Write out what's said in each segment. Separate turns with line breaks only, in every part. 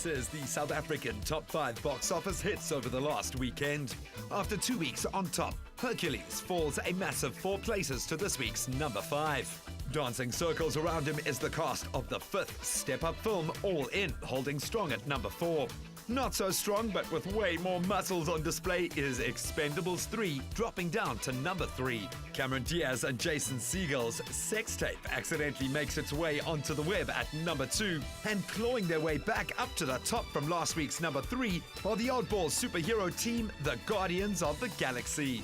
is the South African top 5 box office hits over the last weekend. After 2 weeks on top, Hercules falls a massive 4 places to this week's number 5. Dancing circles around him is the cast of the 5th step-up film, All In, holding strong at number 4. Not so strong, but with way more muscles on display, is Expendables 3, dropping down to number 3. Cameron Diaz and Jason Segel's sex tape accidentally makes its way onto the web at number 2, and clawing their way back up to the top from last week's number 3 are the oddball superhero team, the Guardians of the Galaxy.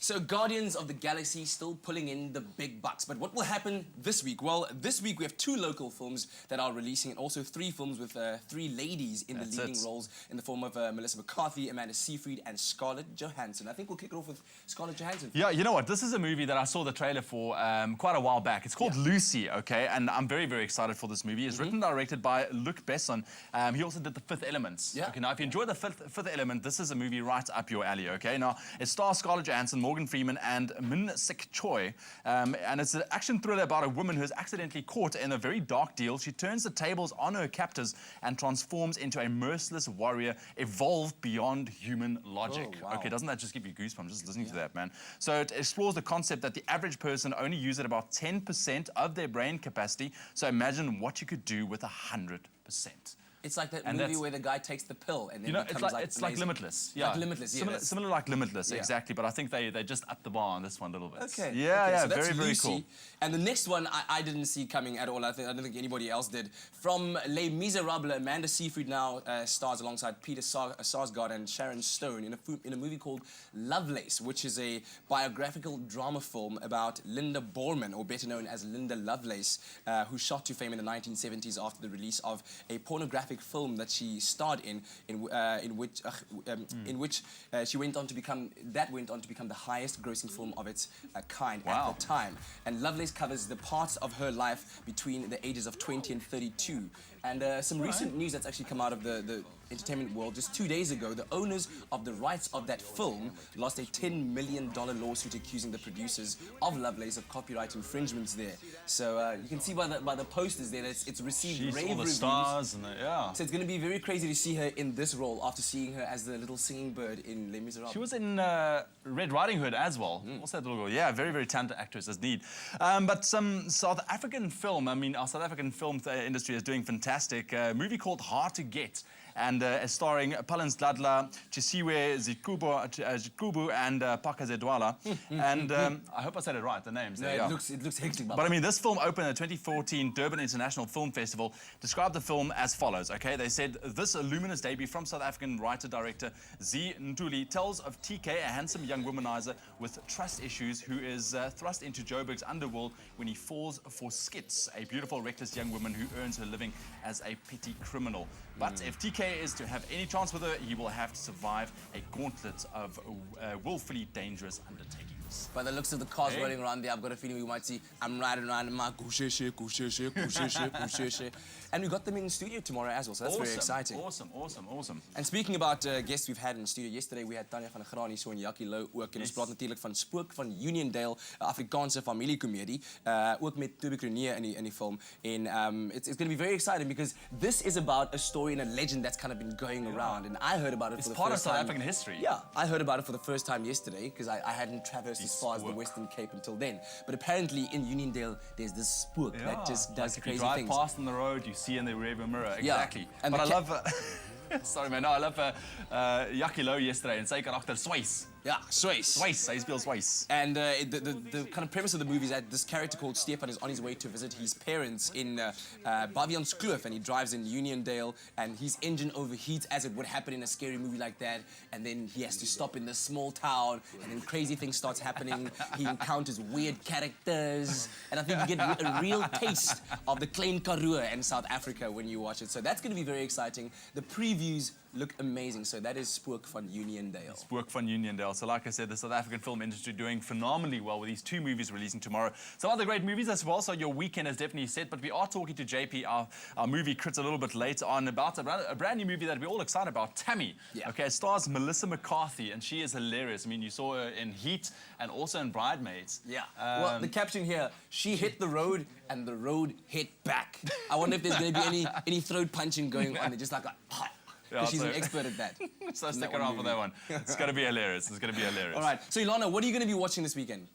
So Guardians of the Galaxy still pulling in the big bucks. But what will happen this week? Well, this week we have 2 local films that are releasing and also 3 films with 3 ladies in the leading roles in the form of Melissa McCarthy, Amanda Seyfried and Scarlett Johansson. I think we'll kick it off with Scarlett Johansson.
Yeah, you know what? This is a movie that I saw the trailer for quite a while back. It's called Lucy, okay? And I'm very, very excited for this movie. It's written and directed by Luc Besson. He also did The Fifth Element.
Yeah.
Okay, now if you enjoy The Fifth Element, this is a movie right up your alley, okay? Now, it stars Scarlett Johansson, Morgan Freeman and Min Sik Choi, and it's an action thriller about a woman who is accidentally caught in a very dark deal. She turns the tables on her captors and transforms into a merciless warrior evolved beyond human logic.
Oh, wow.
Okay, doesn't that just give you goosebumps just listening to that, man? So it explores the concept that the average person only uses about 10% of their brain capacity. So imagine what you could do with 100%.
It's like that movie where the guy takes the pill and then becomes
it's like Limitless. Yeah.
Like Limitless, yeah.
Similar like Limitless,
Yeah.
exactly. But I think they just upped the bar on this one a little bit.
Okay.
Yeah,
okay,
yeah,
so that's
very, very
Lucy.
cool.
And the next one I didn't see coming at all. I don't think anybody else did. From Les Miserables, Amanda Seyfried now stars alongside Peter Sarsgaard and Sharon Stone in a movie called Loveless, which is a biographical drama film about Linda Borman, or better known as Linda Lovelace, who shot to fame in the 1970s after the release of a pornographic film that she starred in which she went on to become the highest grossing film of its kind at the time. And Loveless covers the parts of her life between the ages of 20 and 32. And some recent news that's actually come out of the entertainment world. Just 2 days ago, the owners of the rights of that film lost a $10 million lawsuit accusing the producers of Loveless of copyright infringements there. So you can see by the posters there that it's received rave reviews.
Stars and
So it's going to be very crazy to see her in this role after seeing her as the little singing bird in Les Miserables.
She was in Red Riding Hood as well. Also that little girl. Yeah, very, very talented actress as need. But some South African film, I mean, our South African film industry is doing fantastic. A movie called Hard to Get, and starring Palins Dladla, Chisiwe Zikubu, and Paka Zedwala. And I hope I said it right, the names.
No,
there,
it looks hectic.
But I mean, this film opened at the 2014 Durban International Film Festival. Described the film as follows, okay? They said, this luminous debut from South African writer-director Z Ntuli tells of TK, a handsome young womanizer with trust issues who is thrust into Joburg's underworld when he falls for Skits, a beautiful, reckless young woman who earns her living as a petty criminal. But if TK is to have any chance with her, he will have to survive a gauntlet of willfully dangerous undertakings.
By the looks of the cars rolling around there, I've got a feeling we might see I'm riding around in my kusheshe. And we got them in studio tomorrow as well, so that's very exciting.
Awesome.
And speaking about guests we've had in studio, yesterday we had Tanya van der Graan hier so in Jackie Lou ook, en ons praat natuurlik van Spook van Uniondale, Afrikaanse familiekomedie, ook met Toby Cronje in die film. And it's going to be very exciting because this is about a story and a legend that's kind of been going around, and I heard about it for the first time.
It's part of South African history.
Yeah, I heard about it for the first time yesterday because I hadn't traversed as far as the Western Cape until then. But apparently in Uniondale, there's this spook that just does crazy things.
If you drive past on the road, you see in the rearview mirror. Exactly.
And
but I love... Sorry man, no, I love Jackie Lou yesterday and sy karakter Swice.
Yeah, Swice.
Hy speel Swice.
And the kind of premise of the movie is that this character called Stefan is on his way to visit his parents in Bavianskloof, and he drives in Uniondale, and his engine overheats, as it would happen in a scary movie like that, and then he has to stop in this small town, and then crazy things starts happening. He encounters weird characters, and I think you get a real taste of the Klein Karoo in South Africa when you watch it. So that's going to be very exciting. The previews look amazing. So that is Spook van Uniondale.
Spook van Uniondale. So like I said, the South African film industry doing phenomenally well with these 2 movies releasing tomorrow. Some other great movies as well, so your weekend is definitely set. But we are talking to JP, our movie crit, a little bit later on about a brand new movie that we're all excited about, Tammy.
Yeah.
Okay, it stars Melissa McCarthy, and she is hilarious. I mean, you saw her in Heat and also in Bridesmaids.
Yeah. Well, the caption here, she hit the road and the road hit back. I wonder if there's going to be any throat punching going on. They're just like,
Yeah,
she's an expert at that.
So stick around for that one. It's going to be hilarious. It's going to be hilarious.
All right. So, Ilana, what are you going to be watching this weekend?